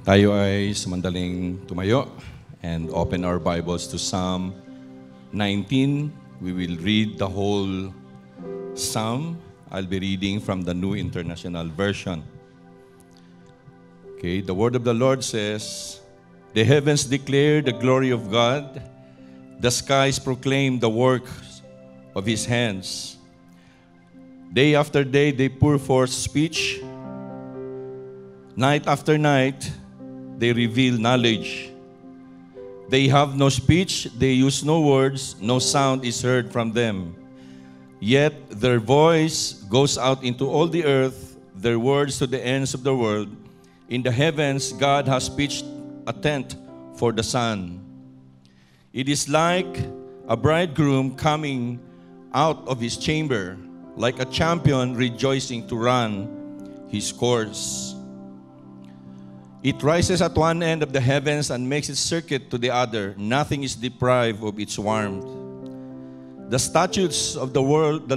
Tayo ay samandaling tumayo and open our Bibles to Psalm 19. We will read the whole Psalm. I'll be reading from the New International Version. Okay, the word of the Lord says, "The heavens declare the glory of God. The skies proclaim the works of His hands. Day after day they pour forth speech. Night after night they reveal knowledge. They have no speech, they use no words, no sound is heard from them. Yet their voice goes out into all the earth, their words to the ends of the world. In the heavens God has pitched a tent for the sun. It is like a bridegroom coming out of his chamber, like a champion rejoicing to run his course. It rises at one end of the heavens and makes its circuit to the other. Nothing is deprived of its warmth. The statutes of the Lord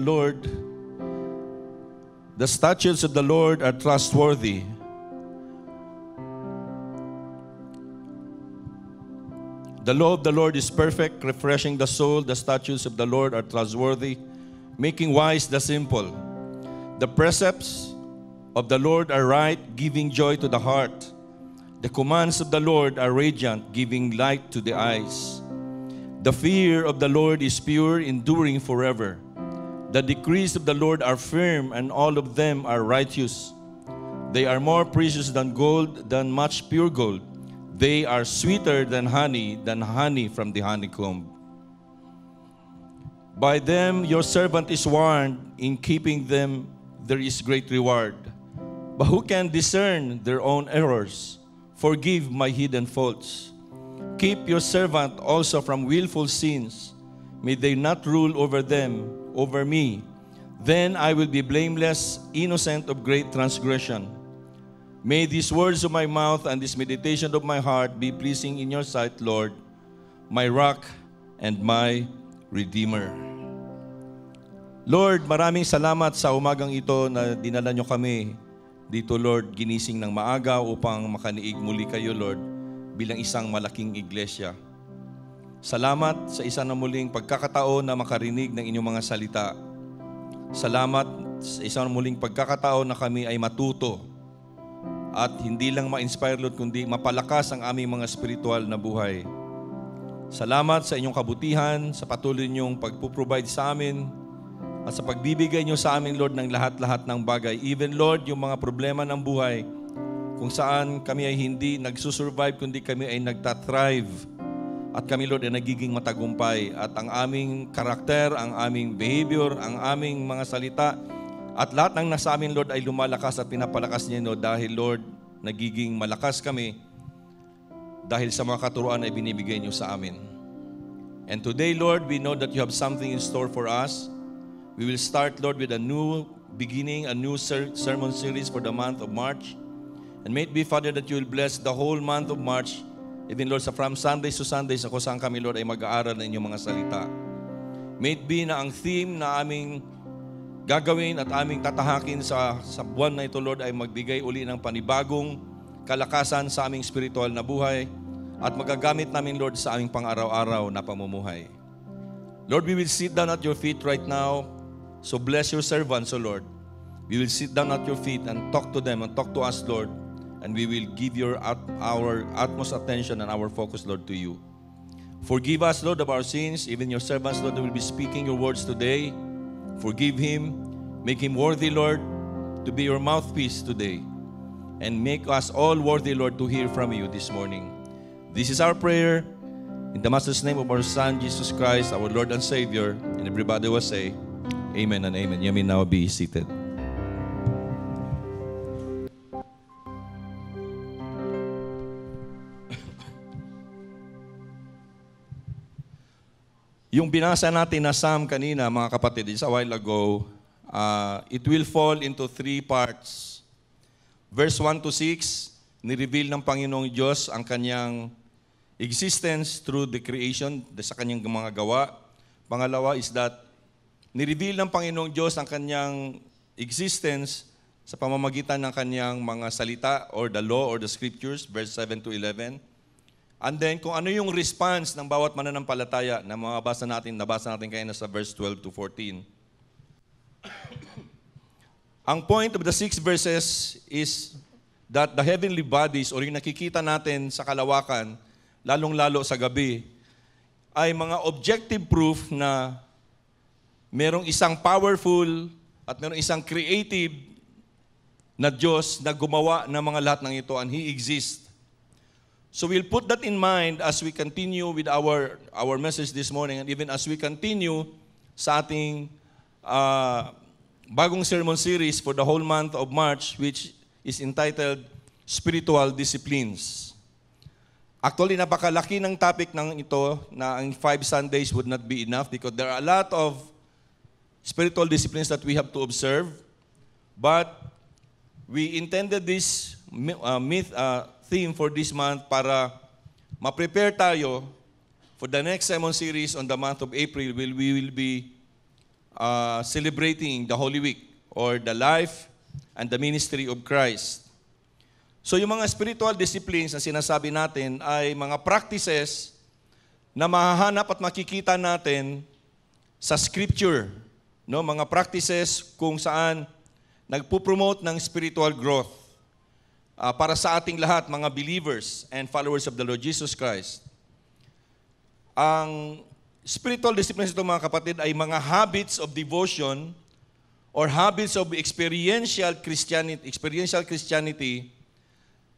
are trustworthy. The law of the Lord is perfect, refreshing the soul. The statutes of the Lord are trustworthy, making wise the simple. The precepts of the Lord are right, giving joy to the heart. The commands of the Lord are radiant, giving light to the eyes. The fear of the Lord is pure, enduring forever. The decrees of the Lord are firm, and all of them are righteous. They are more precious than gold, than much pure gold. They are sweeter than honey from the honeycomb. By them your servant is warned, in keeping them there is great reward. But who can discern their own errors? Forgive my hidden faults. Keep your servant also from willful sins. May they not rule over me. Then I will be blameless, innocent of great transgression. May these words of my mouth and this meditation of my heart be pleasing in your sight, Lord, my rock and my Redeemer." Lord, maraming salamat sa umagang ito na dinala nyo kami dito, Lord, ginising ng maaga upang makaniig muli kayo, Lord, bilang isang malaking iglesia. Salamat sa isa na muling pagkakataon na makarinig ng inyong mga salita. Salamat sa isang muling pagkakataon na kami ay matuto at hindi lang ma-inspire, Lord, kundi mapalakas ang aming mga spiritual na buhay. Salamat sa inyong kabutihan, sa patuloy niyong pagpuprovide sa amin, at sa pagbibigay niyo sa amin, Lord, ng lahat-lahat ng bagay. Even, Lord, yung mga problema ng buhay, kung saan kami ay hindi nagsusurvive, kundi kami ay nagtathrive. At kami, Lord, ay nagiging matagumpay. At ang aming karakter, ang aming behavior, ang aming mga salita, at lahat ng nasa amin, Lord, ay lumalakas at pinapalakas niyo, dahil, Lord, nagiging malakas kami dahil sa mga katuruan na ibinibigay niyo sa amin. And today, Lord, we know that you have something in store for us. We will start, Lord, with a new beginning, a new sermon series for the month of March. And may it be, Father, that you will bless the whole month of March, even, Lord, from Sundays to Sundays, kung saan kami, Lord, ay mag-aaral ng inyong mga salita. May it be na ang theme na aming gagawin at aming tatahakin sa buwan na ito, Lord, ay magbigay uli ng panibagong kalakasan sa aming spiritual na buhay at magagamit namin, Lord, sa aming pang-araw-araw na pamumuhay. Lord, we will sit down at your feet right now. So bless your servants, O Lord. We will sit down at your feet and talk to them and talk to us, Lord. And we will give our utmost attention and our focus, Lord, to you. Forgive us, Lord, of our sins. Even your servants, Lord, that will be speaking your words today. Forgive him. Make him worthy, Lord, to be your mouthpiece today. And make us all worthy, Lord, to hear from you this morning. This is our prayer. In the Master's name of our Son, Jesus Christ, our Lord and Savior. And everybody will say, Amen and amen. You may now be seated. Yung binasa natin na Psalm kanina, mga kapatid, is a while ago, it will fall into three parts. Verse 1 to 6, nireveal ng Panginoong Diyos ang kanyang existence through the creation, sa kanyang mga gawa. Pangalawa is that nireveal ng Panginoong Diyos ang kanyang existence sa pamamagitan ng kanyang mga salita or the law or the scriptures, verse 7 to 11. And then kung ano yung response ng bawat mananampalataya na nabasa natin kanina sa verse 12 to 14. Ang point of the 6 verses is that the heavenly bodies or yung nakikita natin sa kalawakan, lalong-lalo sa gabi, ay mga objective proof na merong isang powerful at merong isang creative na Diyos na gumawa ng mga lahat ng ito and He exists. So we'll put that in mind as we continue with our message this morning and even as we continue sa ating bagong sermon series for the whole month of March, which is entitled Spiritual Disciplines. Actually, napakalaki ng topic ng ito na ang 5 Sundays would not be enough because there are a lot of spiritual disciplines that we have to observe. But we intended this theme for this month para ma-prepare tayo for the next sermon series on the month of April where we will be celebrating the Holy Week or the life and the ministry of Christ. So yung mga spiritual disciplines na sinasabi natin ay mga practices na mahahanap at makikita natin sa Scripture. No? Mga practices kung saan nagpo-promote ng spiritual growth para sa ating lahat, mga believers and followers of the Lord Jesus Christ. Ang spiritual disciplines ito mga kapatid ay mga habits of devotion or habits of experiential Christianity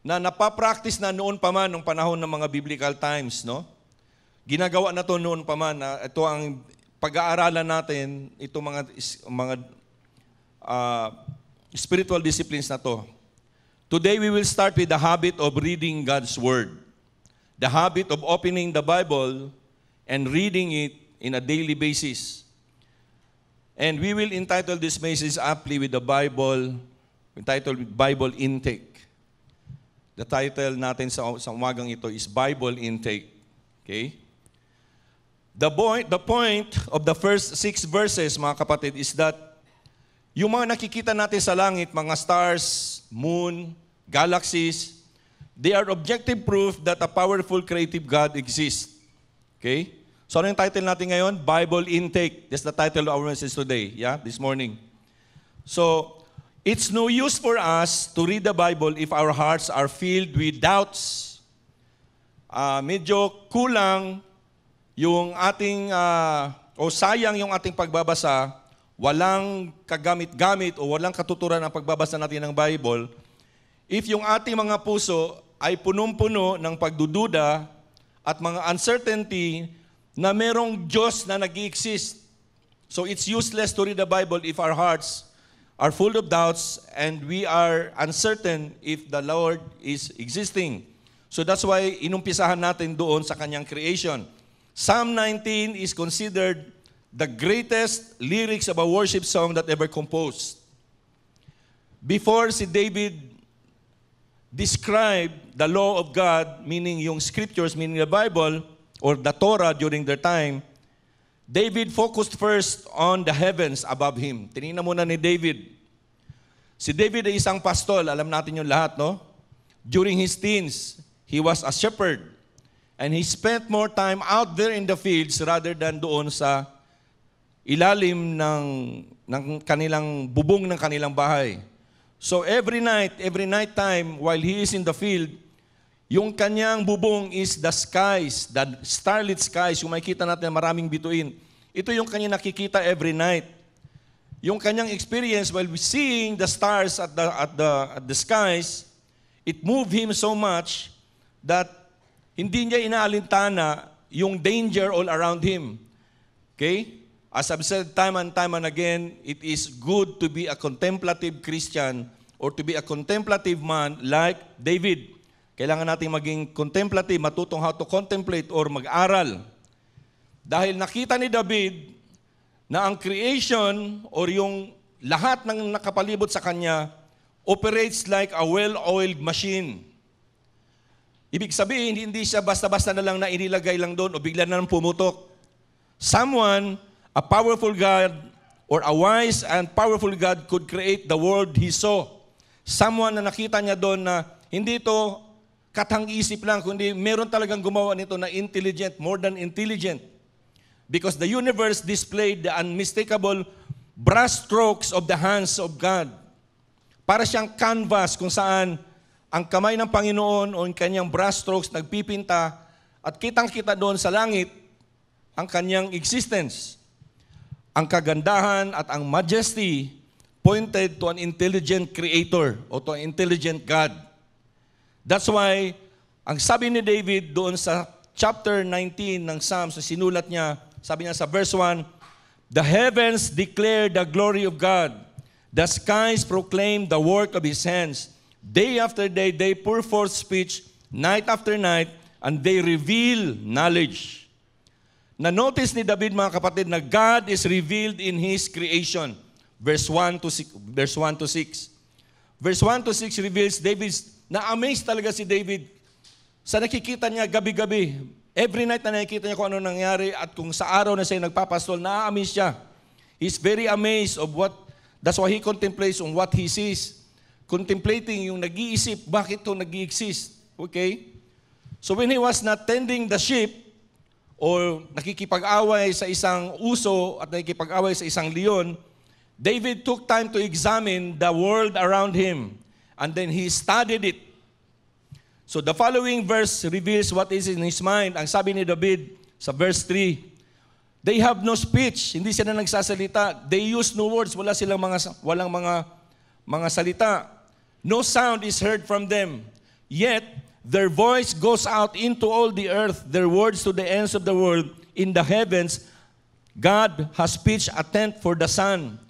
na napapractice na noon pa man nung panahon ng mga biblical times, no? Ginagawa na to noon pa man na ito ang pag-aaralan natin, itong mga spiritual disciplines na to. Today we will start with the habit of reading God's Word. The habit of opening the Bible and reading it in a daily basis. And we will entitle this message aptly with the Bible, entitled Bible Intake. The title natin sa umagang ito is Bible Intake. Okay? The point of the first 6 verses, mga kapatid, is that yung mga nakikita natin sa langit, mga stars, moon, galaxies, they are objective proof that a powerful creative God exists. Okay? So ano yung title natin ngayon? Bible Intake. That's the title of our message today, this morning. So, it's no use for us to read the Bible if our hearts are filled with doubts. Medyo kulang yung ating, o sayang yung ating pagbabasa, walang kagamit-gamit o walang katuturan ang pagbabasa natin ng Bible, if yung ating mga puso ay punong-puno ng pagdududa at mga uncertainty na merong Diyos na nag-i-exist. So it's useless to read the Bible if our hearts are full of doubts and we are uncertain if the Lord is existing. So that's why inumpisahan natin doon sa kanyang creation. Psalm 19 is considered the greatest lyrics of a worship song that ever composed. Before si David described the law of God, meaning yung scriptures, meaning the Bible, or the Torah during their time, David focused first on the heavens above him. Tinignan muna ni David. Si David ay isang pastol, alam natin yung lahat, no? During his teens, he was a shepherd. And he spent more time out there in the fields rather than doon sa ilalim ng kanilang bubong ng kanilang bahay. So every night time while he is in the field, yung kanyang bubong is the skies, the starlit skies, yung makikita natin na maraming bituin. Ito yung kanyang nakikita every night. Yung kanyang experience while seeing the stars at the skies, it moved him so much that hindi niya inaalintana yung danger all around him. Okay? As I've said time and again, it is good to be a contemplative Christian or to be a contemplative man like David. Kailangan natin maging contemplative, matutong how to contemplate or mag-aral. Dahil nakita ni David na ang creation or yung lahat ng nakapalibot sa kanya operates like a well-oiled machine. Ibig sabihin, hindi siya basta-basta na lang na inilagay lang doon o bigla na lang pumutok. Someone, a powerful God or a wise and powerful God could create the world He saw. Someone na nakita niya doon na hindi ito katang-isip lang, kundi meron talagang gumawa nito na intelligent, more than intelligent. Because the universe displayed the unmistakable brush strokes of the hands of God. Para siyang canvas kung saan ang kamay ng Panginoon o ang kanyang brush strokes nagpipinta at kitang-kita doon sa langit ang kanyang existence. Ang kagandahan at ang majesty pointed to an intelligent creator o to an intelligent God. That's why, ang sabi ni David doon sa chapter 19 ng Psalms, sinulat niya, sabi niya sa verse 1, "The heavens declare the glory of God. The skies proclaim the work of His hands. Day after day, they pour forth speech, night after night, and they reveal knowledge." Na-notice ni David, mga kapatid, na God is revealed in His creation. Verse 1 to 6. Verse 1 to 6 reveals David's, na-amaze talaga si David sa nakikita niya gabi-gabi. Every night na nakikita niya kung ano nangyari at kung sa araw na siya nagpapastol, na-amaze siya. He's very amazed of what, that's why he contemplates on what he sees. Contemplating yung nag-iisip, bakit ito nag-i-exist? Okay? So when he was not tending the sheep, o nakikipag-away sa isang uso at nakikipag-away sa isang leon, David took time to examine the world around him. And then he studied it. So the following verse reveals what is in his mind. Ang sabi ni David sa verse 3, "They have no speech." Hindi sila nagsasalita. They use no words. Walang mga salita. "No sound is heard from them. Yet their voice goes out into all the earth, their words to the ends of the world. In the heavens, God has pitched a tent for the sun."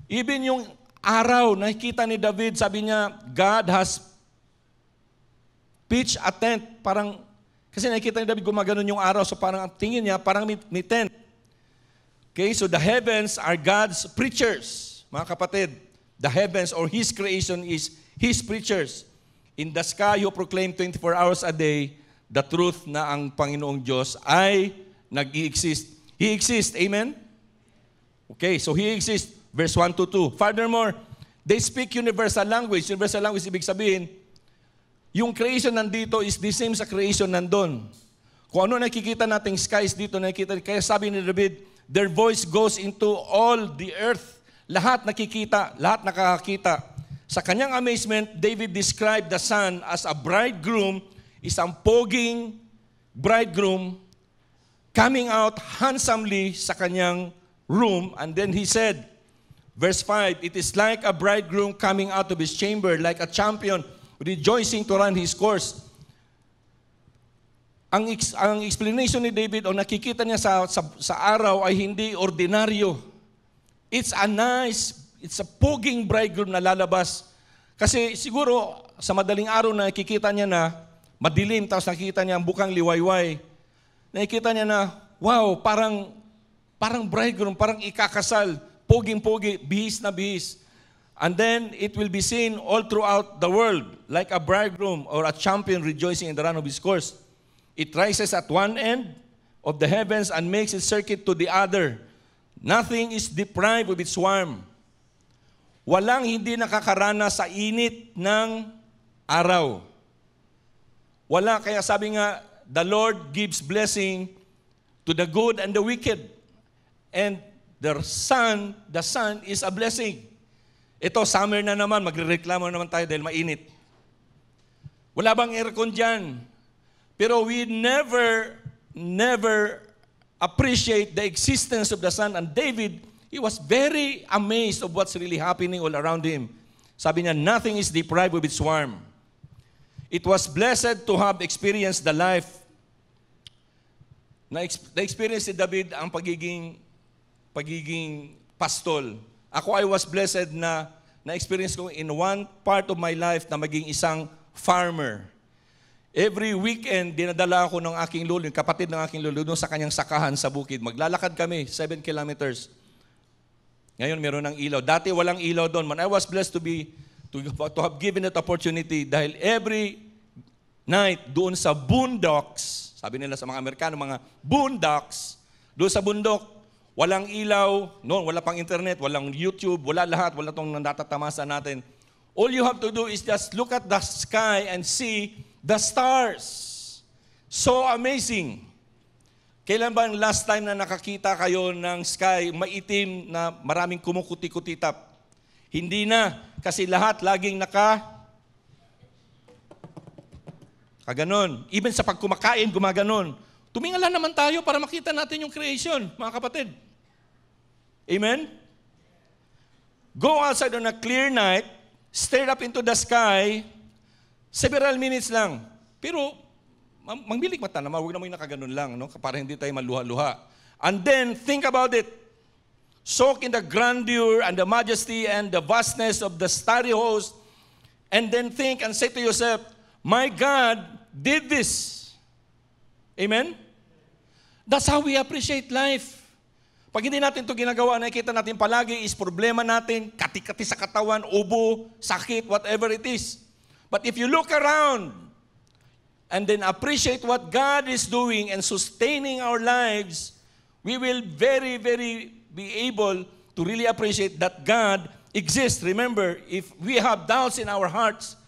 Even yung araw, nakikita ni David, sabi niya, God has pitched a tent. Parang, kasi nakikita ni David gumaganon yung araw, so parang tingin niya, parang may tent. Okay, so the heavens are God's preachers. Mga kapatid, the heavens or His creation is His preachers. In the sky, you proclaim 24 hours a day the truth na ang Panginoong Diyos ay nag-i-exist. He exists, amen? Okay, so He exists. Verse 1 to 2. Furthermore, they speak universal language. Universal language, ibig sabihin, yung creation nandito is the same sa creation nandun. Kung ano nakikita nating skies dito, nakikita, kaya sabi ni David, their voice goes into all the earth. Lahat nakikita, lahat nakakakita. Sa kanyang amazement, David described the sun as a bridegroom, isang poging bridegroom coming out handsomely sa kanyang room. And then he said, verse 5, "It is like a bridegroom coming out of his chamber, like a champion rejoicing to run his course." Ang explanation ni David o nakikita niya sa araw ay hindi ordinaryo. It's a poging bridegroom na lalabas. Kasi siguro sa madaling araw na nakikita niya na madilim, tapos nakikita niya ang bukang liwayway. Nakikita niya na, wow, parang bridegroom, parang ikakasal. Poging-pogi, bihis na bihis. And then, it will be seen all throughout the world, like a bridegroom or a champion rejoicing in the run of his course. It rises at one end of the heavens and makes its circuit to the other. Nothing is deprived of its warmth. Walang hindi nakakaranas sa init ng araw. Wala, kaya sabi nga, the Lord gives blessing to the good and the wicked. And the sun is a blessing. Ito, summer na naman, magrereklamo naman tayo dahil mainit. Wala bang aircon dyan? Pero we never appreciate the existence of the sun. And David, he was very amazed of what's really happening all around him. Sabi niya, nothing is deprived of its warmth. It was blessed to have experienced the life. Na-experience si David ang pagiging pastol. Ako, I was blessed na na-experience ko in one part of my life na maging isang farmer. Every weekend, dinadala ako ng aking lolo, yung kapatid ng aking lolo, doon sa kanyang sakahan sa bukid. Maglalakad kami, 7 kilometers. Ngayon, meron ng ilaw. Dati walang ilaw doon. Man, I was blessed to have given that opportunity dahil every night doon sa boondocks, sabi nila sa mga Amerikano, mga boondocks, doon sa bundok, walang ilaw, noon wala pang internet, walang YouTube, wala lahat, wala itong natatamasa natin. All you have to do is just look at the sky and see the stars. So amazing. Kailan ba ang last time na nakakita kayo ng sky maitim na maraming kumukuti-kutitap? Hindi na, kasi lahat laging kaganon. Even sa pagkumakain, gumaganon. Tumingala naman tayo para makita natin yung creation, mga kapatid. Amen? Go outside on a clear night, stare up into the sky, several minutes lang. Pero, mangbilik mata naman, huwag naman yung nakaganon lang, no? Para hindi tayo maluha-luha. And then, think about it. Soak in the grandeur and the majesty and the vastness of the starry host, and then think and say to yourself, my God did this. Amen? That's how we appreciate life. Pag hindi natin ito ginagawa, nakikita natin palagi is problema natin, kati-kati sa katawan, ubo, sakit, whatever it is. But if you look around and then appreciate what God is doing and sustaining our lives, we will very, very be able to really appreciate that God exists. Remember, if we have doubts in our hearts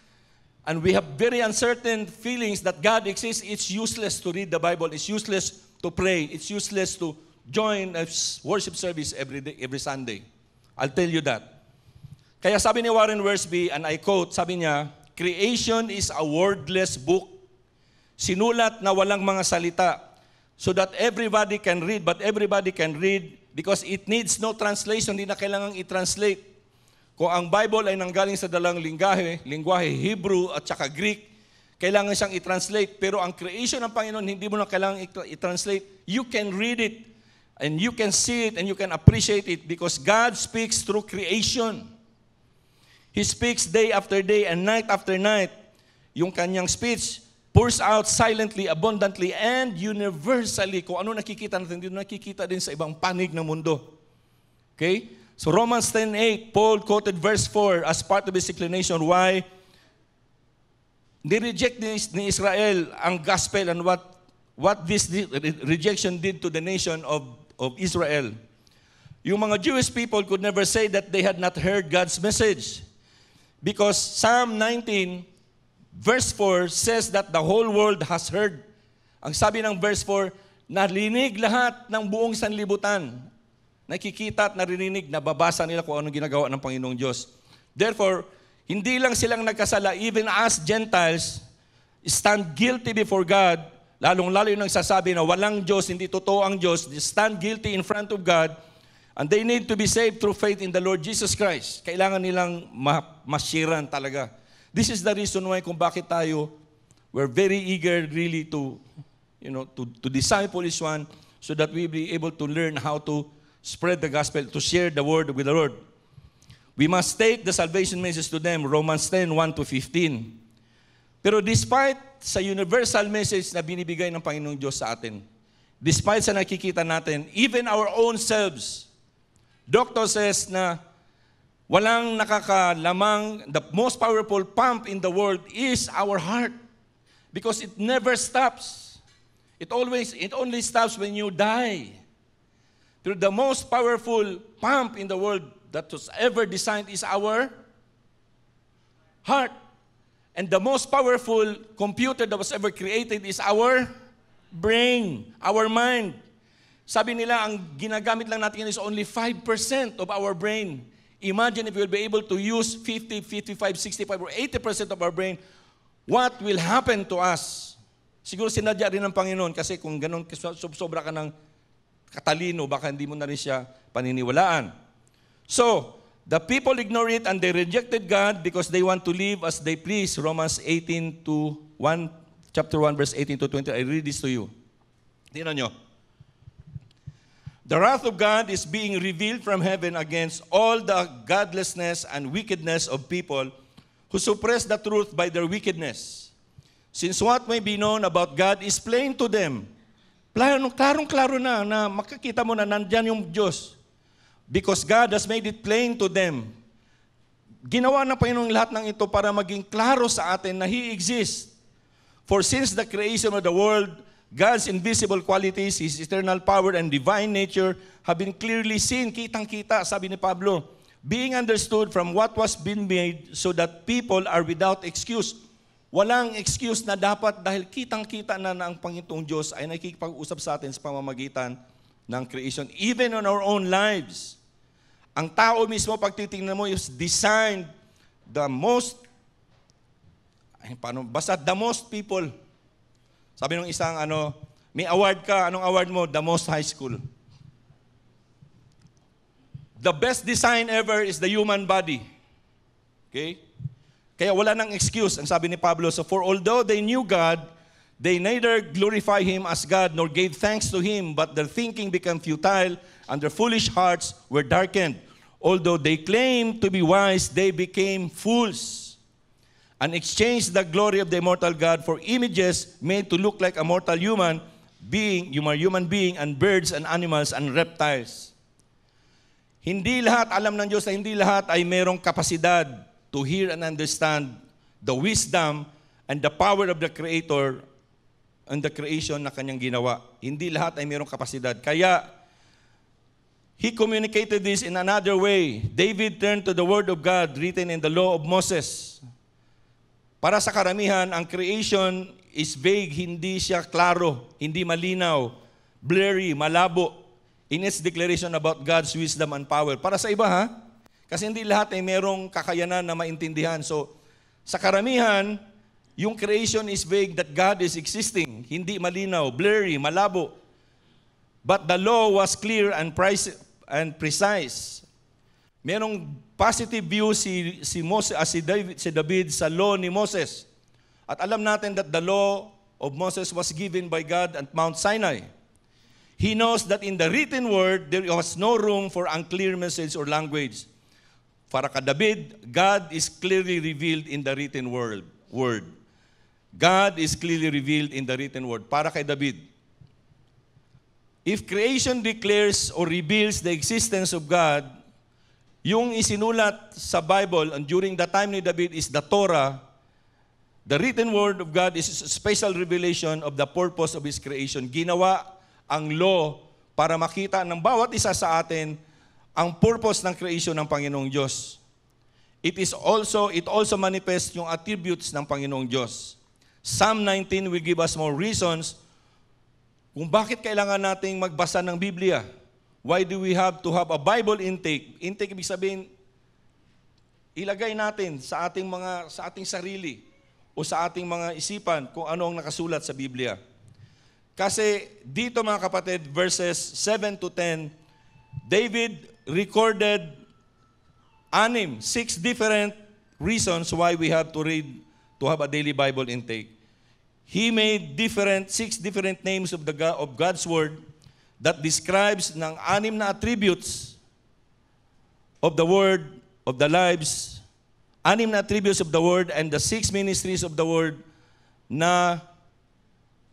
and we have very uncertain feelings that God exists, it's useless to read the Bible. It's useless to pray. It's useless to join a worship service every day, every Sunday. I'll tell you that. Kaya sabi ni Warren Wiersbe, and I quote, sabi niya, creation is a wordless book, sinulat na walang mga salita, so that everybody can read, but everybody can read because it needs no translation, hindi na kailangang i-translate. Kung ang Bible ay nanggaling sa dalang lingwahe, Hebrew at saka Greek, kailangan siyang i-translate. Pero ang creation ng Panginoon, hindi mo na kailangang i-translate. You can read it, and you can see it, and you can appreciate it because God speaks through creation. He speaks day after day and night after night. Yung kanyang speech pours out silently, abundantly, and universally. Kung ano nakikita natin, hindi nakikita din sa ibang panig ng mundo. Okay? So Romans 10:8, Paul quoted verse 4 as part of his explanation why ni-reject ni Israel ang gospel and what this rejection did to the nation of Israel. Yung mga Jewish people could never say that they had not heard God's message. Because Psalm 19, verse 4 says that the whole world has heard. Ang sabi ng verse 4, narinig lahat ng buong sanlibutan. Nakikita at narinig, nababasa nila kung anong ginagawa ng Panginoong Diyos. Therefore, hindi lang silang nagkasala, even as Gentiles stand guilty before God, lalong-lalo yung nagsasabi na walang Diyos, hindi totoo ang Diyos, they stand guilty in front of God, and they need to be saved through faith in the Lord Jesus Christ. Kailangan nilang masyiran talaga. This is the reason why kung bakit tayo, we're very eager really to disciple each one so that we be able to learn how to spread the gospel, to share the word with the Lord. We must take the salvation message to them, Romans 10:1-15. Pero despite sa universal message na binibigay ng Panginoong Diyos sa atin, despite sa nakikita natin, even our own selves, doctor says na walang nakakalamang, the most powerful pump in the world is our heart. Because it never stops. It only stops when you die. Pero the most powerful pump in the world that was ever designed is our heart. And the most powerful computer that was ever created is our brain, our mind. Sabi nila, ang ginagamit lang natin is only 5% of our brain. Imagine if we'll be able to use 50, 55, 65, or 80% of our brain, what will happen to us? Siguro sinadya rin ng Panginoon kasi kung ganun sobra ka ng katalino, baka hindi mo na rin siya paniniwalaan. So, the people ignore it and they rejected God because they want to live as they please. Romans 18:1, chapter 1, verse 18-20. I read this to you. Tingnan nyo. The wrath of God is being revealed from heaven against all the godlessness and wickedness of people who suppress the truth by their wickedness. Since what may be known about God is plain to them. Klarong-klaro na makikita mo na nandyan yung Diyos. Because God has made it plain to them. Ginawa ng Panginoon lahat ng ito para maging klaro sa atin na He exists. For since the creation of the world, God's invisible qualities, His eternal power and divine nature have been clearly seen, kitang-kita, sabi ni Pablo, being understood from what was being made so that people are without excuse. Walang excuse na dapat dahil kitang-kita na ang Panginoong Diyos ay nakikipag-usap sa atin sa pamamagitan ng creation, even on our own lives. Ang tao mismo, pag titingnan mo, is designed the most, basta the most people. Sabi nung isang, may award ka, anong award mo? The most high school. The best design ever is the human body. Okay? Kaya wala nang excuse, ang sabi ni Pablo. So, for although they knew God, they neither glorify Him as God nor gave thanks to Him, but their thinking became futile and their foolish hearts were darkened. Although they claimed to be wise, they became fools and exchanged the glory of the immortal God for images made to look like a mortal human being, and birds and animals and reptiles. Hindi lahat, alam ng Diyos na hindi lahat ay merong kapasidad to hear and understand the wisdom and the power of the Creator and the creation na Kanyang ginawa. Hindi lahat ay merong kapasidad. Kaya, He communicated this in another way. David turned to the Word of God written in the law of Moses. Para sa karamihan, ang creation is vague, hindi siya klaro, hindi malinaw, blurry, malabo in its declaration about God's wisdom and power. Para sa iba, ha? Kasi hindi lahat ay merong kakayanan na maintindihan. So, sa karamihan, yung creation is vague that God is existing. Hindi malinaw, blurry, malabo. But the law was clear and precise. Merong positive view si David sa law ni Moses. At alam natin that the law of Moses was given by God at Mount Sinai. He knows that in the written word, there was no room for unclear message or language. Para ka David, God is clearly revealed in the written word. God is clearly revealed in the written word. Para kay David. If creation declares or reveals the existence of God, yung isinulat sa Bible and during the time ni David is the Torah, the written word of God is a special revelation of the purpose of His creation. Ginawa ang law para makita ng bawat isa sa atin ang purpose ng creation ng Panginoong Diyos. It also manifests yung attributes ng Panginoong Diyos. Psalm 19 will give us more reasons kung bakit kailangan nating magbasa ng Biblia. Why do we have to have a Bible intake? Intake ibig sabihin, ilagay natin sa ating sarili o sa ating mga isipan kung ano ang nakasulat sa Biblia. Kasi dito mga kapatid, verses 7 to 10, David recorded 6 different reasons why we have to read, to have a daily Bible intake. He made 6 different names of God's Word that describes ng 6 na attributes of the Word, of the lives, 6 na attributes of the Word and the 6 ministries of the Word na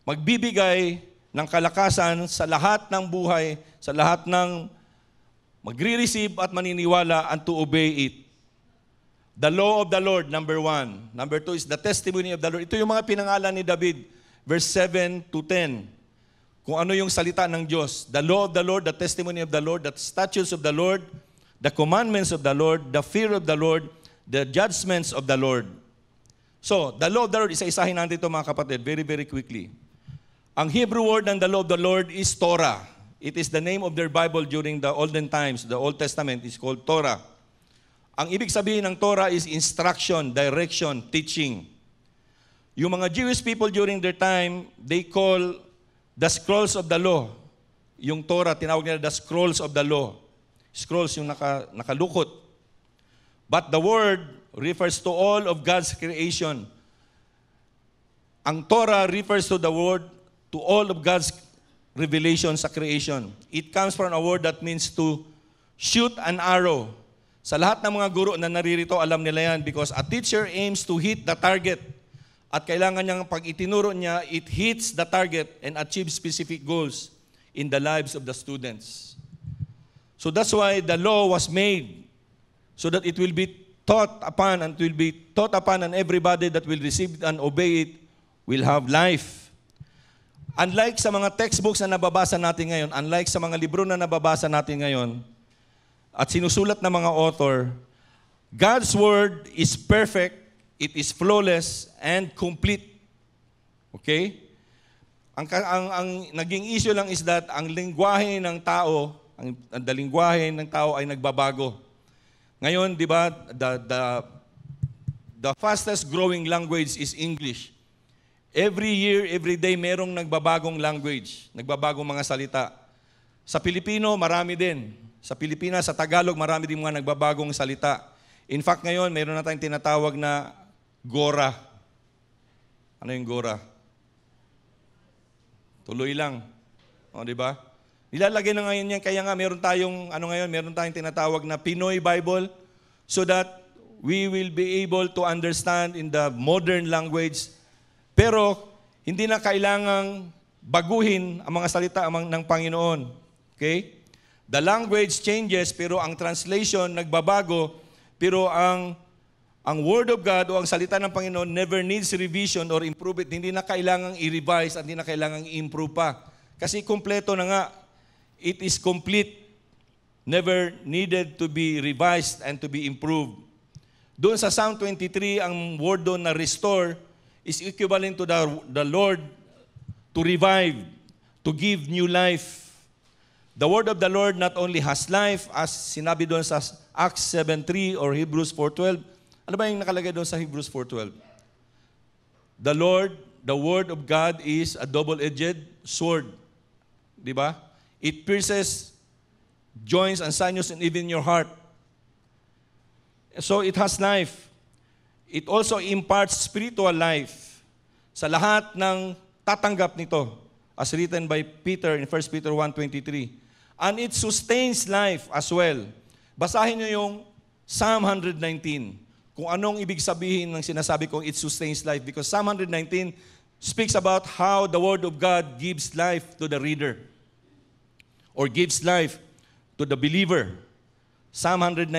magbibigay ng kalakasan sa lahat ng buhay, sa lahat ng magre-receive at maniniwala and to obey it. The law of the Lord, number 1. Number 2 is the testimony of the Lord. Ito yung mga pinangalan ni David, verse 7 to 10. Kung ano yung salita ng Diyos. The law of the Lord, the testimony of the Lord, the statutes of the Lord, the commandments of the Lord, the fear of the Lord, the judgments of the Lord. So, the law of the Lord, isa-isahin natin ito mga kapatid, very, very quickly. Ang Hebrew word ng the law of the Lord is Torah. It is the name of their Bible during the olden times. The Old Testament is called Torah. Ang ibig sabihin ng Torah is instruction, direction, teaching. Yung mga Jewish people during their time, they call the scrolls of the law. Yung Torah, tinawag nila the scrolls of the law. Scrolls yung nakalukot. But the word refers to all of God's creation. Ang Torah refers to the word, to all of God's revelation sa creation. It comes from a word that means to shoot an arrow. Sa lahat ng mga guro na naririto, alam nila yan because a teacher aims to hit the target. At kailangan niyang pag itinuro niya, it hits the target and achieves specific goals in the lives of the students. So that's why the law was made so that it will be taught upon and everybody that will receive it and obey it will have life. Unlike sa mga textbooks na nababasa natin ngayon, unlike sa mga libro na nababasa natin ngayon, at sinusulat ng mga author, God's Word is perfect, it is flawless, and complete. Okay? Ang naging issue lang is that ang lingwahe ng tao, ang lingwahe ng tao ay nagbabago. Ngayon, di ba, the fastest growing language is English. Every year, every day, merong nagbabagong language, nagbabagong mga salita. Sa Pilipino, marami din. Sa Pilipinas, sa Tagalog, marami din mga nagbabagong salita. In fact, ngayon, meron na tayong tinatawag na Gora. Ano yung Gora? Tuloy lang. O, di ba? Nilalagay na ngayon yan, kaya nga meron tayong, meron tayong tinatawag na Pinoy Bible so that we will be able to understand in the modern language. Pero, hindi na kailangang baguhin ang mga salita ng Panginoon. Okay? The language changes, pero ang translation nagbabago, pero ang Word of God o ang salita ng Panginoon never needs revision or improvement. Hindi na kailangang i-revise at hindi na kailangang i-improve pa. Kasi kompleto na nga. It is complete. Never needed to be revised and to be improved. Doon sa Psalm 23, ang word doon na restore is equivalent to the Lord to revive, to give new life. The word of the Lord not only has life, as sinabi doon sa Acts 7:3 or Hebrews 4:12. Ano ba yung nakalagay doon sa Hebrews 4:12? The word of God is a double-edged sword. Di ba? It pierces joints and sinews and even your heart. So it has life. It also imparts spiritual life sa lahat ng tatanggap nito, as written by Peter in 1 Peter 1:23. And it sustains life as well. Basahin niyo yung Psalm 119. Kung anong ibig sabihin ng sinasabi kong it sustains life. Because Psalm 119 speaks about how the Word of God gives life to the reader. Or gives life to the believer. Psalm 119,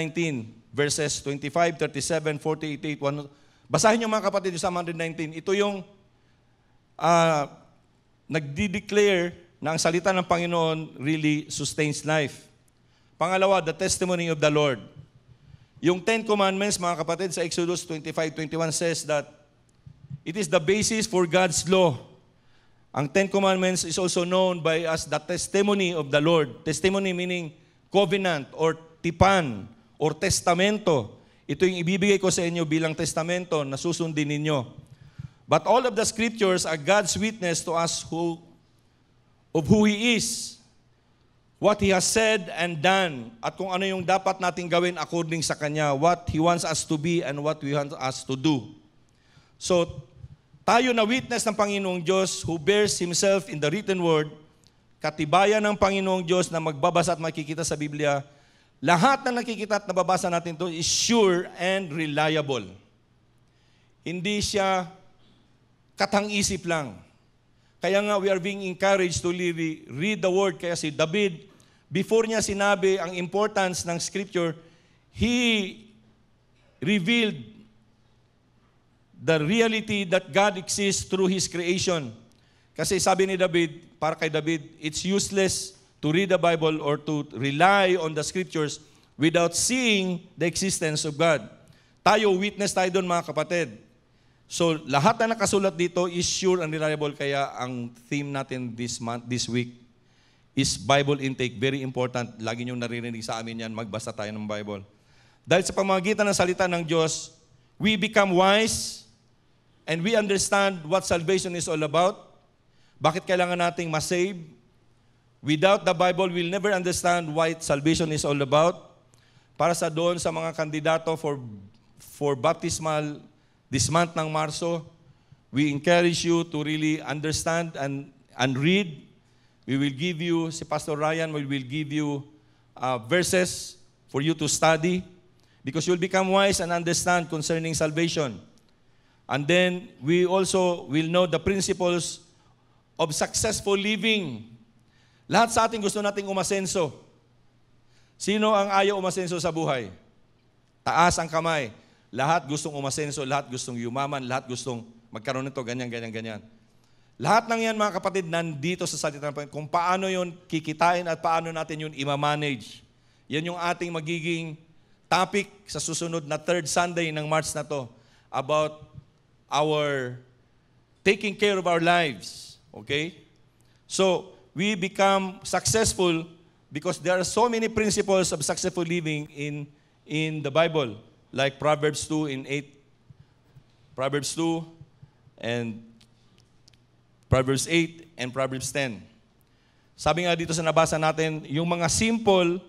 verses 25, 37, 48, 1. Basahin niyo mga kapatid yung Psalm 119. Ito yung nagdi-declare na ang salita ng Panginoon really sustains life. Pangalawa, the testimony of the Lord. Yung 10 Commandments, mga kapatid, sa Exodus 25:21 says that it is the basis for God's law. Ang 10 Commandments is also known by as the testimony of the Lord. Testimony meaning covenant or tipan or testamento. Ito yung ibibigay ko sa inyo bilang testamento na susundin ninyo. But all of the scriptures are God's witness to us of who He is, what He has said and done, at kung ano yung dapat nating gawin according sa Kanya, what He wants us to be and what He wants us to do. So, tayo na witness ng Panginoong Diyos who bears Himself in the written word, katibayan ng Panginoong Diyos na magbabasa at makikita sa Biblia, lahat na nakikita at nababasa natin ito is sure and reliable. Hindi siya katang-isip lang. Kaya nga we are being encouraged to read the Word. Kaya si David, before niya sinabi ang importance ng Scripture, he revealed the reality that God exists through His creation. Kasi sabi ni David, para kay David, it's useless to read the Bible or to rely on the Scriptures without seeing the existence of God. Tayo, witness tayo doon mga kapatid. So, lahat na nakasulat dito is sure and reliable. Kaya ang theme natin this week is Bible intake. Very important. Lagi niyong naririnig sa amin yan, magbasa tayo ng Bible. Dahil sa pamamagitan ng salita ng Diyos, we become wise and we understand what salvation is all about. Bakit kailangan nating masave? Without the Bible, we'll never understand what salvation is all about. Para sa doon sa mga kandidato for baptismal this month ng Marso, we encourage you to really understand and read. We will give you, si Pastor Ryan will give you verses for you to study because you'll become wise and understand concerning salvation. And then, we also will know the principles of successful living. Lahat sa atin gusto nating umasenso. Sino ang ayaw umasenso sa buhay? Taas ang kamay. Lahat gustong umasenso, lahat gustong yumaman, lahat gustong magkaroon nito, ganyan, ganyan, ganyan. Lahat ng yan, mga kapatid, nandito sa salita ng Panginoon. Kung paano yun kikitain at paano natin yun imamanage. Yan yung ating magiging topic sa susunod na third Sunday ng March na to about our taking care of our lives. Okay? So, we become successful because there are so many principles of successful living in the Bible, like Proverbs 2 and Proverbs 8 and Proverbs 10. Sabi nga dito sa nabasa natin, yung mga simple,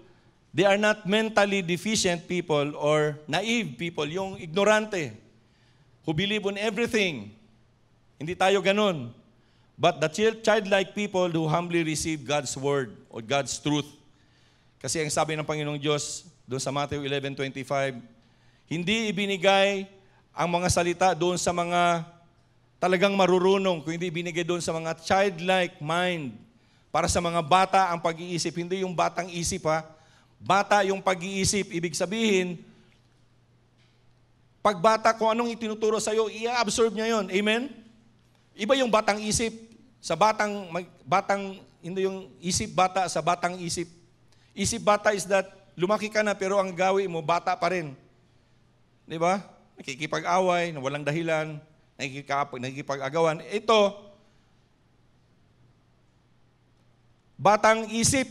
they are not mentally deficient people or naive people, yung ignorante, who believe on everything. Hindi tayo ganun. But the childlike people who humbly receive God's word or God's truth. Kasi ang sabi ng Panginoong Diyos doon sa Matthew 11:25, hindi ibinigay ang mga salita doon sa mga talagang marurunong, kundi ibinigay doon sa mga childlike mind. Para sa mga bata ang pag-iisip, hindi yung batang isip ha. Bata yung pag-iisip, ibig sabihin, pag bata, kung anong itinuturo sa'yo, i-absorb niya yon. Amen? Iba yung batang isip. Sa batang, hindi yung isip bata sa batang isip. Isip bata is that, lumaki ka na pero ang gawin mo, bata pa rin. Di ba? Nakikipag-away, na walang dahilan, nakikipag-agawan. Ito, batang isip.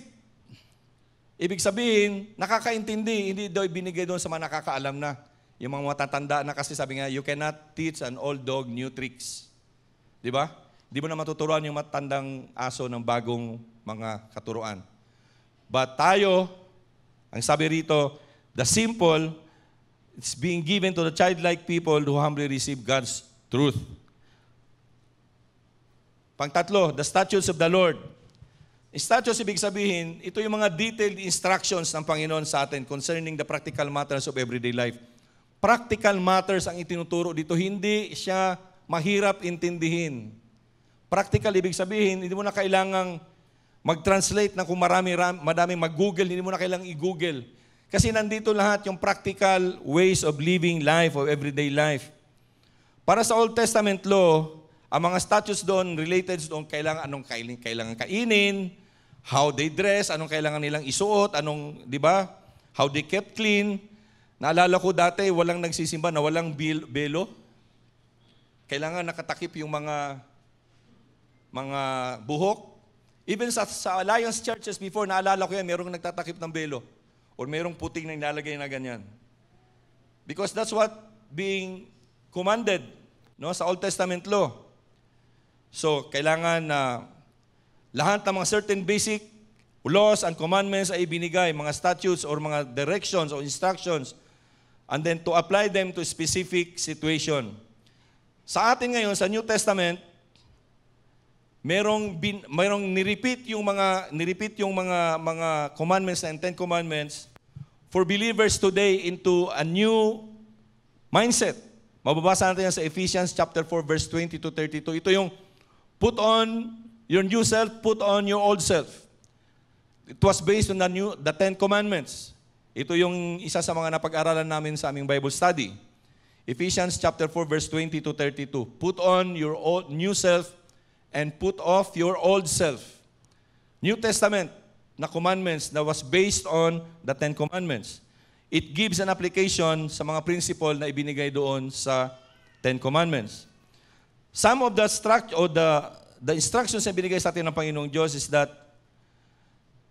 Ibig sabihin, nakakaintindi, hindi daw binigay doon sa mga nakakaalam na. Yung mga matatanda na kasi sabi nga, you cannot teach an old dog new tricks. Di ba? Di mo na matuturuan yung matandang aso ng bagong mga katuruan. But tayo, ang sabi rito, the simple, it's being given to the childlike people who humbly receive God's truth. Pangtatlo, the statutes of the Lord. Statutes, ibig sabihin, ito yung mga detailed instructions ng Panginoon sa atin concerning the practical matters of everyday life. Practical matters ang itinuturo dito, hindi siya mahirap intindihin. Practical, ibig sabihin, hindi mo na kailangang mag-translate na kung madaming mag-google, hindi mo na kailangang i-google. Kasi nandito lahat yung practical ways of living life, of everyday life. Para sa Old Testament law, ang mga statutes doon related doon anong kailangan kainin, how they dress, anong kailangan nilang isuot, di ba? How they kept clean. Naalala ko dati, walang nagsisimba na walang belo. Kailangan nakatakip yung mga buhok. Even sa Alliance churches before, naalala ko yan, merong nagtatakip ng belo. Or merong puting na nilalagay na ganyan. Because that's what being commanded sa Old Testament law. So, kailangan na lahat ng mga certain basic laws and commandments ay ibinigay, mga statutes or mga directions or instructions, and then to apply them to specific situation. Sa atin ngayon, sa New Testament, merong nirepeat yung mga commandments and 10 commandments for believers today into a new mindset. Mababasa natin yan sa Ephesians chapter 4 verse 20 to 32. Ito yung put on your new self, put on your old self. It was based on the 10 commandments. Ito yung isa sa mga napag-aralan namin sa aming Bible study. Ephesians chapter 4 verse 20 to 32. Put on your new self and put off your old self. New Testament na commandments that was based on the 10 commandments. It gives an application sa mga principle na ibinigay doon sa 10 commandments. Some of the instructions na binigay sa atin ng Panginoong Diyos is that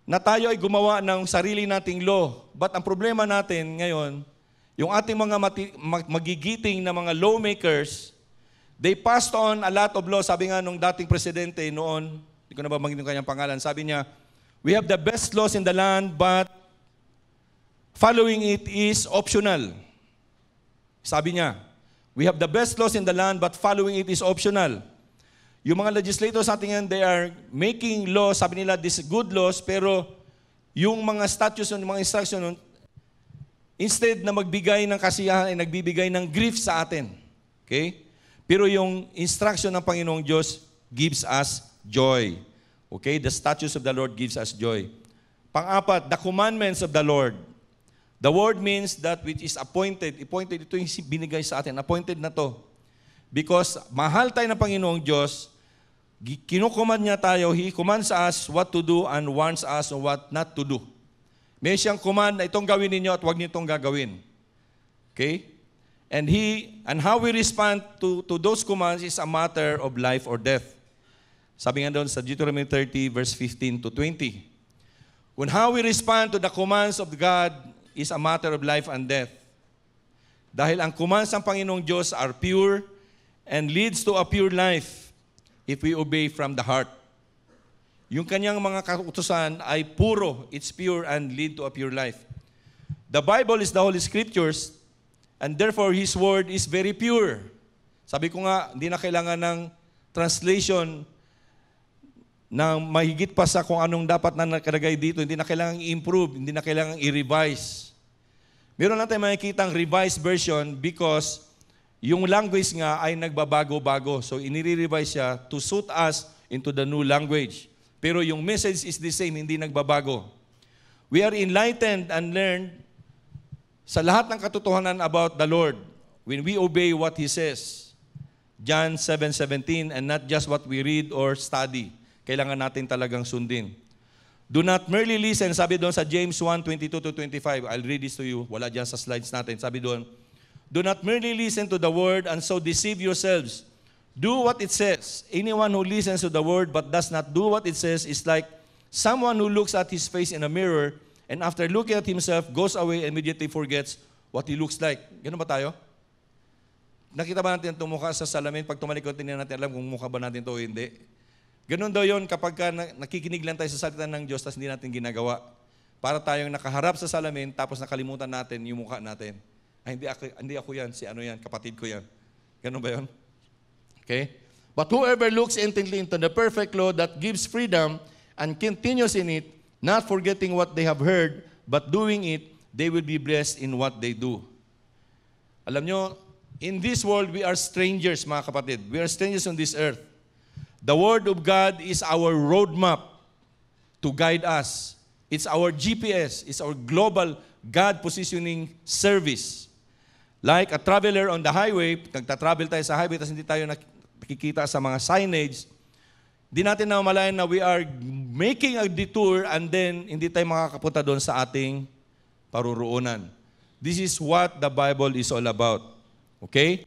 na tayo ay gumawa ng sarili nating law. But ang problema natin ngayon, yung ating mga magigiting na mga lawmakers, they passed on a lot of law. Sabi nga nung dating presidente noon, hindi ko na ba magitin kanyang pangalan, sabi niya, we have the best laws in the land, but following it is optional. Sabi niya, we have the best laws in the land, but following it is optional. Yung mga legislators natin yan, they are making laws, sabi nila, these good laws, pero yung mga statutes, yung mga instructions, instead na magbigay ng kasiyahan, ay nagbibigay ng grief sa atin. Okay? Pero yung instruction ng Panginoong Diyos gives us joy. Okay? The statutes of the Lord gives us joy. Pang-apat, the commandments of the Lord. The word means that which is appointed. Appointed, ito yung binigay sa atin. Appointed na to. Because mahal tayo ng Panginoong Diyos, kinukuman niya tayo, He commands us what to do and warns us on what not to do. May siyang command na itong gawin ninyo at huwag niyo itong gagawin. Okay? And how we respond to those commands is a matter of life or death. Sabi nga doon sa Deuteronomy 30 verse 15 to 20. When how we respond to the commands of God is a matter of life and death. Dahil ang commands ng Panginoong Diyos are pure and leads to a pure life if we obey from the heart. Yung kanyang mga kautusan ay puro, it's pure and lead to a pure life. The Bible is the Holy Scriptures and therefore His Word is very pure. Sabi ko nga, hindi na kailangan ng translation na mahigit pa sa kung anong dapat na nakalagay dito. Hindi na kailangan i-improve, hindi na kailangan i-revise. Meron natin makikita ang revised version because yung language nga ay nagbabago-bago. So, inire-revise siya to suit us into the new language. Pero yung message is the same, hindi nagbabago. We are enlightened and learned sa lahat ng katotohanan about the Lord when we obey what He says. John 7:17, and not just what we read or study. Kailangan natin talagang sundin. Do not merely listen, sabi doon sa James 1:22-25. I'll read this to you. Wala dyan sa slides natin. Sabi doon, do not merely listen to the word and so deceive yourselves. Do what it says. Anyone who listens to the word but does not do what it says is like someone who looks at his face in a mirror and after looking at himself goes away and immediately forgets what he looks like. Ganun ba tayo? Nakita ba natin itong mukha sa salamin? Pag tumalikod, hindi natin alam kung mukha ba natin ito o hindi. Ganun daw yun kapag nakikinig lang tayo sa salita ng Diyos tapos hindi natin ginagawa. Para tayong nakaharap sa salamin tapos nakalimutan natin yung mukha natin. Ay, hindi ako yan, si ano yan, kapatid ko yan. Ganun ba yun? Okay? But whoever looks intently into the perfect law that gives freedom and continues in it, not forgetting what they have heard, but doing it, they will be blessed in what they do. Alam nyo, in this world, we are strangers, mga kapatid. We are strangers on this earth. The Word of God is our roadmap to guide us. It's our GPS. It's our global God positioning service. Like a traveler on the highway, nagtatravel tayo sa highway, tapos hindi tayo nakikita sa mga signage, di natin namamalayan na we are making a detour and then hindi tayo makakapunta doon sa ating paruroonan. This is what the Bible is all about. Okay?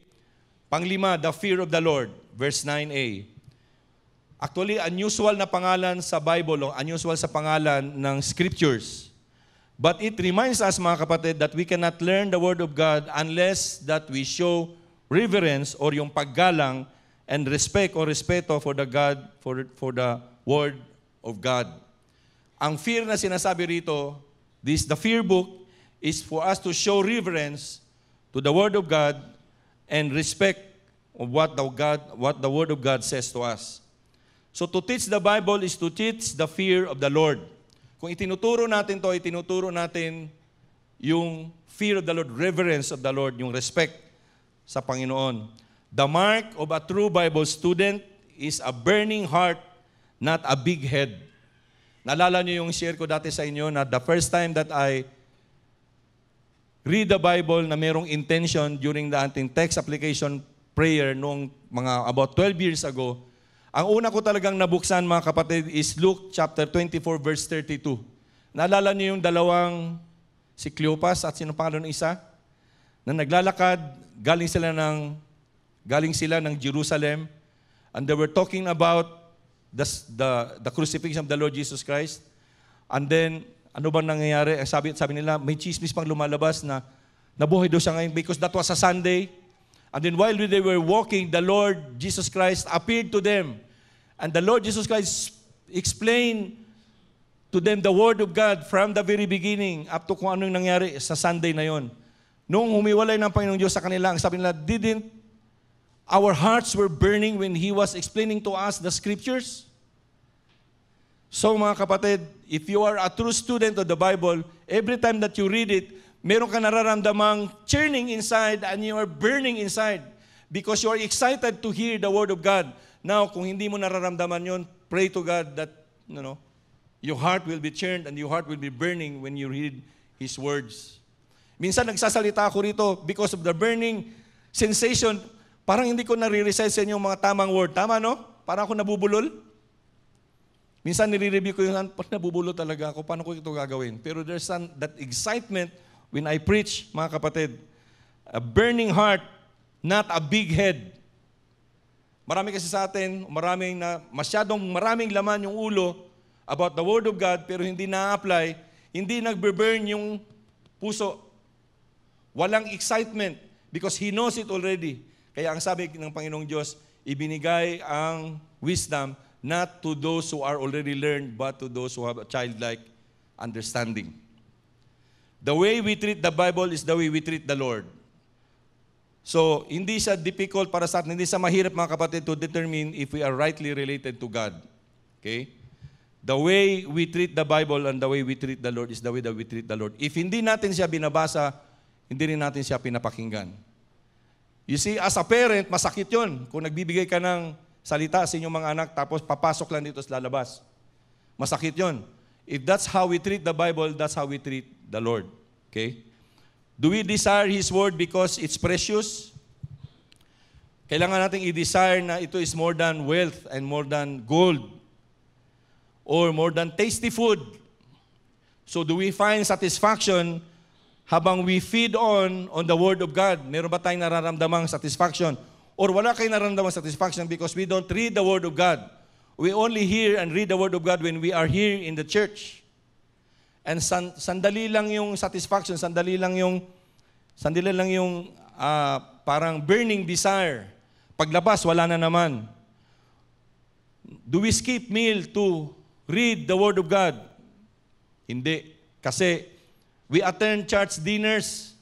Panglima, the fear of the Lord. Verse 9a. Actually, unusual na pangalan sa Bible, o unusual sa pangalan ng Scriptures. But it reminds us, mga kapatid, that we cannot learn the Word of God unless that we show reverence or yung paggalang and respect or respeto for the Word of God. Ang fear na sinasabi rito, the fear book is for us to show reverence to the Word of God and respect of what the Word of God says to us. So to teach the Bible is to teach the fear of the Lord. Kung itinuturo natin to, itinuturo natin yung fear of the Lord, reverence of the Lord, yung respect sa Panginoon. The mark of a true Bible student is a burning heart, not a big head. Naalala niyo yung share ko dati sa inyo na the first time that I read the Bible na merong intention during the ating text application prayer noong mga about 12 years ago, ang una ko talagang nabuksan, mga kapatid, is Luke chapter 24 verse 32. Naalala niyo yung dalawang, si Cleopas at sino pangalan ng isa? Na naglalakad, galing sila ng Jerusalem, and they were talking about the crucifixion of the Lord Jesus Christ. And then, ano ba nangyayari? Sabi nila, may chismis pang lumalabas na nabuhay daw siya ngayon because that was a Sunday. And then while they were walking, the Lord Jesus Christ appeared to them. And the Lord Jesus Christ explained to them the Word of God from the very beginning up to kung anong nangyari sa Sunday na yon. Nung humiwalay ng Panginoong Diyos sa kanila, ang sabi nila, didn't our hearts were burning when He was explaining to us the Scriptures? So mga kapatid, if you are a true student of the Bible, every time that you read it, meron ka nararamdamang churning inside and you are burning inside because you are excited to hear the Word of God. Now, kung hindi mo nararamdaman yun, pray to God that your heart will be churned and your heart will be burning when you read His words. Minsan nagsasalita ako rito because of the burning sensation, parang hindi ko nare-recite sa inyo yung mga tamang word. Tama, no? Parang ako nabubulol. Minsan nire-review ko yung, nabubulo talaga ako, paano ko ito gagawin? Pero there's that excitement when I preach, mga kapatid. A burning heart, not a big head. Marami kasi sa atin, maraming laman yung ulo about the Word of God, pero hindi na-apply, hindi nagbe-burn yung puso. Walang excitement because He knows it already. Kaya ang sabi ng Panginoong Diyos, ibinigay ang wisdom not to those who are already learned, but to those who have a childlike understanding. The way we treat the Bible is the way we treat the Lord. So, hindi siya difficult para sa atin, hindi siya mahirap mga kapatid to determine if we are rightly related to God. Okay? The way we treat the Bible and the way we treat the Lord is the way that we treat the Lord. If hindi natin siya binabasa, hindi rin natin siya pinapakinggan. You see, as a parent, masakit yun. Kung nagbibigay ka ng salita sa inyong mga anak, tapos papasok lang dito sa lalabas. Masakit yun. If that's how we treat the Bible, that's how we treat the Lord. Okay? Do we desire His Word because it's precious? Kailangan natin i-desire na ito is more than wealth and more than gold or more than tasty food. So do we find satisfaction habang we feed on the Word of God? Meron ba tayong nararamdamang satisfaction? Or wala kayong nararamdamang satisfaction because we don't read the Word of God. We only hear and read the Word of God when we are here in the church. And sandali lang yung satisfaction, sandali lang yung parang burning desire. Paglabas, wala na naman. Do we skip meal to read the Word of God? Hindi. Kasi we attend church dinners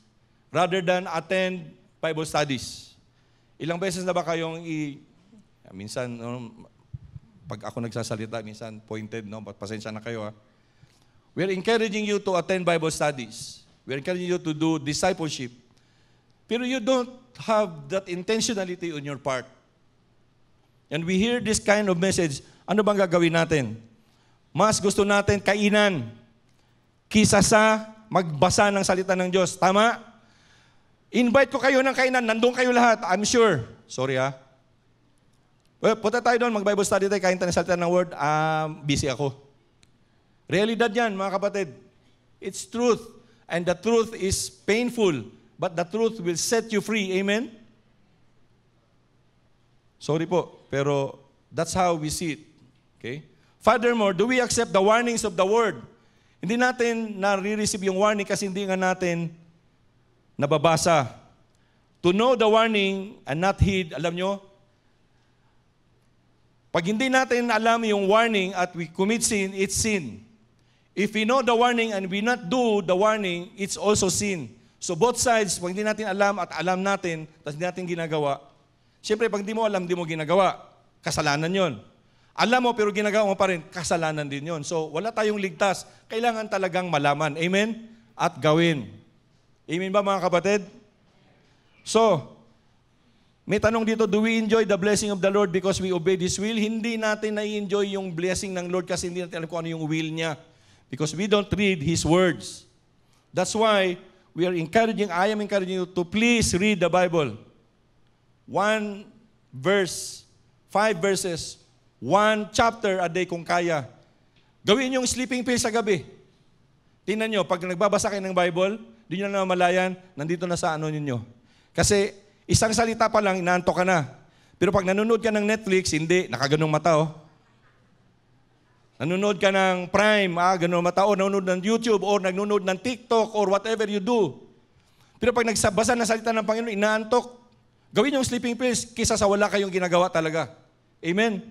rather than attend Bible studies. Ilang beses na ba kayong minsan, pag ako nagsasalita, minsan pointed, no? Pasensya na kayo, ha? We're encouraging you to attend Bible studies. We're encouraging you to do discipleship. Pero you don't have that intentionality on your part. And we hear this kind of message, ano bang gagawin natin? Mas gusto natin kainan kisa sa magbasa ng salita ng Diyos. Tama? Invite ko kayo ng kainan, nandun kayo lahat, I'm sure. Sorry, ha? Well, punta tayo doon, mag-Bible study tayo, kain tayo ng salita ng Word, busy ako. Realidad yan, mga kapatid. It's truth. And the truth is painful. But the truth will set you free. Amen? Sorry po. Pero that's how we see it. Okay? Furthermore, do we accept the warnings of the Word? Hindi natin nare-receive yung warning kasi hindi nga natin nababasa. To know the warning and not heed, alam nyo, pag hindi natin alam yung warning at we commit sin, it's sin. If we know the warning and we not do the warning, it's also sin. So both sides, pag hindi natin alam at alam natin, tapos hindi natin ginagawa, siyempre pag hindi mo alam, hindi mo ginagawa, kasalanan yon. Alam mo pero ginagawa mo pa rin, kasalanan din yon. So wala tayong ligtas. Kailangan talagang malaman. Amen? At gawin. Amen ba mga kapatid? So, may tanong dito, do we enjoy the blessing of the Lord because we obey His will? Hindi natin na-enjoy yung blessing ng Lord kasi hindi natin alam kung ano yung will niya. Because we don't read His words. That's why I am encouraging you to please read the Bible. 1 verse, 5 verses, 1 chapter a day kung kaya. Gawin yung sleeping pills sa gabi. Tingnan nyo, pag nagbabasa kayo ng Bible, di nyo na namalayan, nandito na sa ano ninyo. Kasi isang salita pa lang, inaantok ka na. Pero pag nanonood ka ng Netflix, hindi, nakaganong mata, oh. Nanonood ka ng Prime, ganun mata, o nanonood ng YouTube, or nanonood ng TikTok, or whatever you do. Pero pag nagbasa ng salita ng Panginoon, inaantok. Gawin yung sleeping pills kaysa sa wala kayong ginagawa talaga. Amen?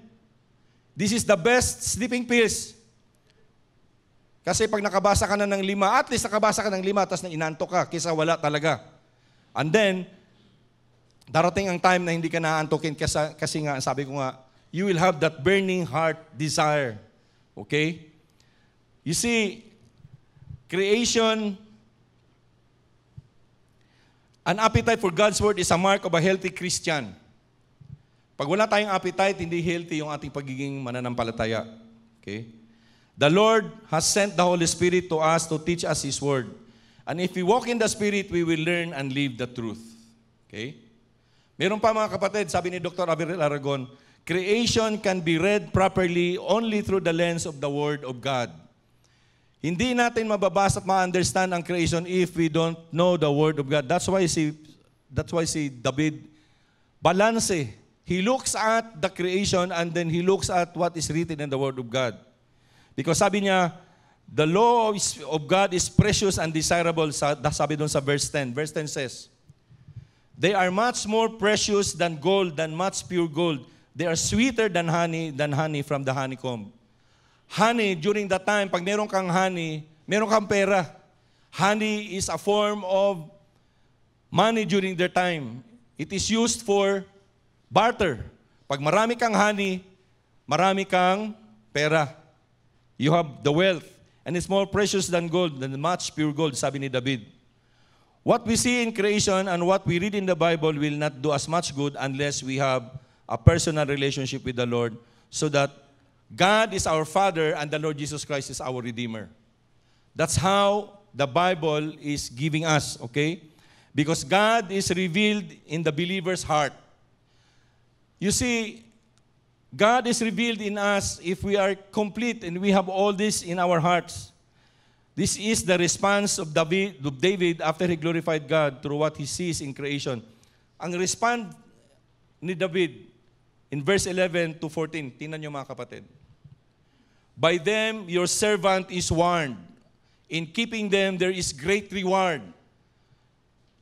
This is the best sleeping pills. Kasi pag nakabasa ka na ng 5, at least nakabasa ka ng 5, tapos na inaantok ka, kaysa wala talaga. And then, darating ang time na hindi ka naantokin kasi nga, sabi ko nga, you will have that burning heart desire. Okay? You see, creation, an appetite for God's Word is a mark of a healthy Christian. Pag wala tayong appetite, hindi healthy yung ating pagiging mananampalataya. Okay? The Lord has sent the Holy Spirit to us to teach us His Word. And if we walk in the Spirit, we will learn and live the truth. Okay? Meron pa mga kapatid, sabi ni Dr. Averil Aragon, creation can be read properly only through the lens of the Word of God. Hindi natin mababasa at ma-understand ang creation if we don't know the Word of God. That's why si David balance. He looks at the creation and then he looks at what is written in the Word of God. Because sabi niya, the law of God is precious and desirable. Sabi doon sa verse 10. Verse 10 says, they are much more precious than gold, than much pure gold. They are sweeter than honey from the honeycomb. Honey, during that time, pag meron kang honey, meron kang pera. Honey is a form of money during their time. It is used for barter. Pag marami kang honey, marami kang pera. You have the wealth. And it's more precious than gold, than much pure gold, sabi ni David. What we see in creation and what we read in the Bible will not do us much good unless we have a personal relationship with the Lord, so that God is our Father and the Lord Jesus Christ is our Redeemer. That's how the Bible is giving us, okay? Because God is revealed in the believer's heart. You see, God is revealed in us if we are complete and we have all this in our hearts. This is the response of David after he glorified God through what he sees in creation. Ang respond ni David in verse 11 to 14, tingnan niyo mga kapatid. By them your servant is warned. In keeping them there is great reward.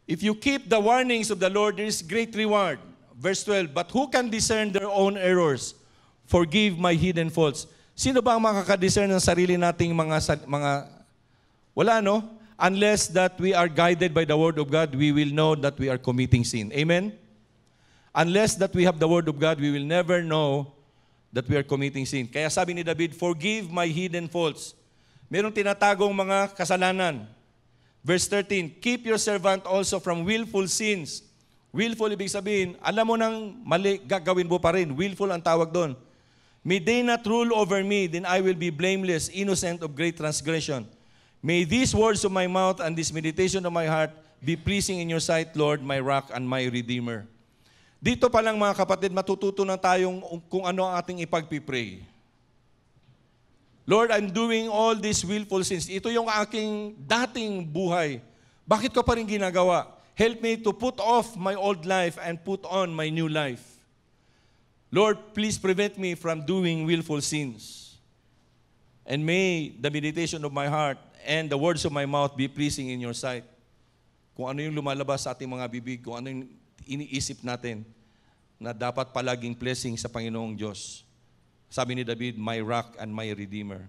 If you keep the warnings of the Lord, there is great reward. Verse 12, but who can discern their own errors? Forgive my hidden faults. Sino ba ang makakadiscern ng sarili nating mga wala, no? Unless that we are guided by the Word of God, we will know that we are committing sin. Amen? Unless that we have the Word of God, we will never know that we are committing sin. Kaya sabi ni David, forgive my hidden faults. Merong tinatagong mga kasalanan. Verse 13, keep your servant also from willful sins. Willful, ibig sabihin, alam mo nang mali, gagawin mo pa rin. Willful ang tawag doon. May they not rule over me, then I will be blameless, innocent of great transgression. May these words of my mouth and this meditation of my heart be pleasing in your sight, Lord, my rock and my redeemer. Dito pa lang mga kapatid, matututo na tayong kung ano ang ating ipagpipray. Lord, I'm doing all these willful sins. Ito yung aking dating buhay. Bakit ko pa rin ginagawa? Help me to put off my old life and put on my new life. Lord, please prevent me from doing willful sins. And may the meditation of my heart and the words of my mouth be pleasing in your sight. Kung ano yung lumalabas sa ating mga bibig, kung ano yung iniisip natin na dapat palaging blessing sa Panginoong Diyos. Sabi ni David, my rock and my redeemer.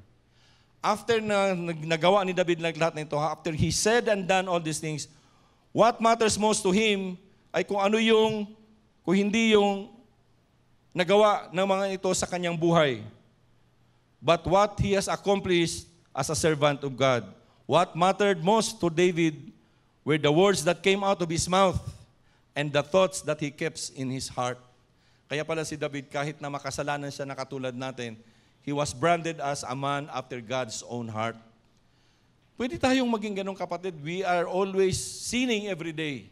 After na nagawa ni David lahat nito, after he said and done all these things, what matters most to him ay kung ano yung, kung hindi yung nagawa ng mga ito sa kanyang buhay, but what he has accomplished as a servant of God. What mattered most to David were the words that came out of his mouth and the thoughts that he kept in his heart. Kaya pala si David, kahit na makasalanan siya na katulad natin, he was branded as a man after God's own heart. Pwede tayong maging ganun kapatid. We are always sinning every day.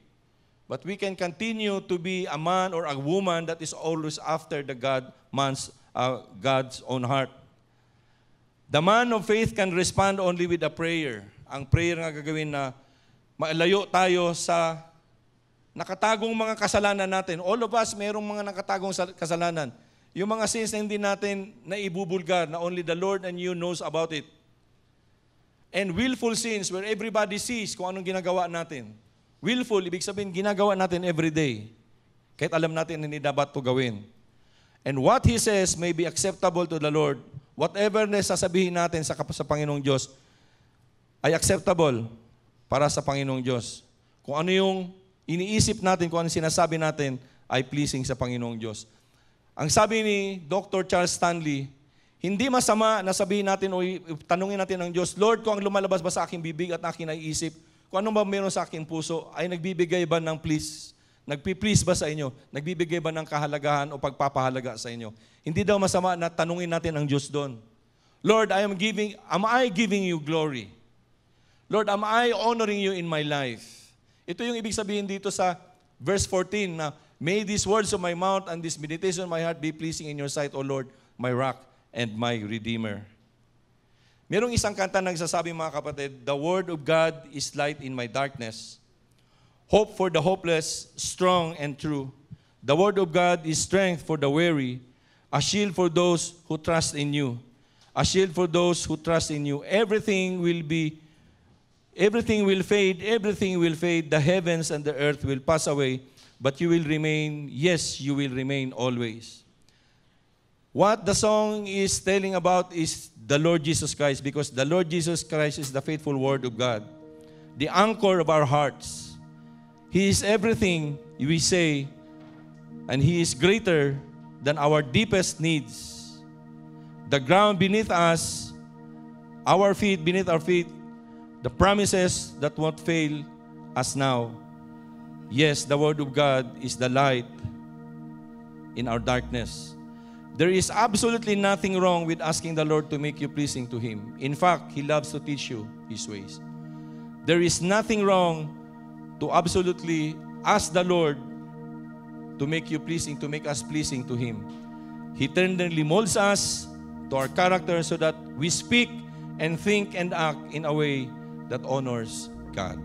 But we can continue to be a man or a woman that is always after the God's own heart. The man of faith can respond only with a prayer. Ang prayer nga gagawin na malayo tayo sa nakatagong mga kasalanan natin. All of us, mayroong mga nakatagong kasalanan. Yung mga sins na hindi natin naibubulgar, na only the Lord and you knows about it. And willful sins where everybody sees kung anong ginagawa natin. Willful, ibig sabihin, ginagawa natin every day. Kahit alam natin na hindi dapat ito gawin. And what He says may be acceptable to the Lord. Whatever na sasabihin natin sa Panginoong Diyos ay acceptable para sa Panginoong Diyos. Kung ano yung iniisip natin, kung ano sinasabi natin, ay pleasing sa Panginoong Diyos. Ang sabi ni Dr. Charles Stanley, hindi masama na sabihin natin o tanungin natin ng Diyos, Lord, kung ang lumalabas ba sa aking bibig at aking naiisip, kung ano ba meron sa aking puso, ay nagbibigay ba ng please? Nagpi-please ba sa inyo? Nagbibigay ba ng kahalagahan o pagpapahalaga sa inyo? Hindi daw masama na tanungin natin ang Diyos doon. Lord, am I giving you glory? Lord, am I honoring you in my life? Ito yung ibig sabihin dito sa verse 14 na May these words of my mouth and this meditation of my heart be pleasing in your sight, O Lord, my rock and my redeemer. Merong isang kanta nagsasabi, mga kapatid, the word of God is light in my darkness. Hope for the hopeless, strong and true. The word of God is strength for the weary, a shield for those who trust in you. A shield for those who trust in you. Everything will fade, the heavens and the earth will pass away, but you will remain, yes, you will remain always. What the song is telling about is the Lord Jesus Christ, because the Lord Jesus Christ is the faithful word of God, the anchor of our hearts. He is everything we say, and He is greater than our deepest needs. The ground beneath us, our feet beneath our feet, the promises that won't fail us now. Yes, the Word of God is the light in our darkness. There is absolutely nothing wrong with asking the Lord to make you pleasing to Him. In fact, He loves to teach you His ways. There is nothing wrong to absolutely ask the Lord to make you pleasing, to make us pleasing to Him. He tenderly molds us to our character so that we speak and think and act in a way that honors God.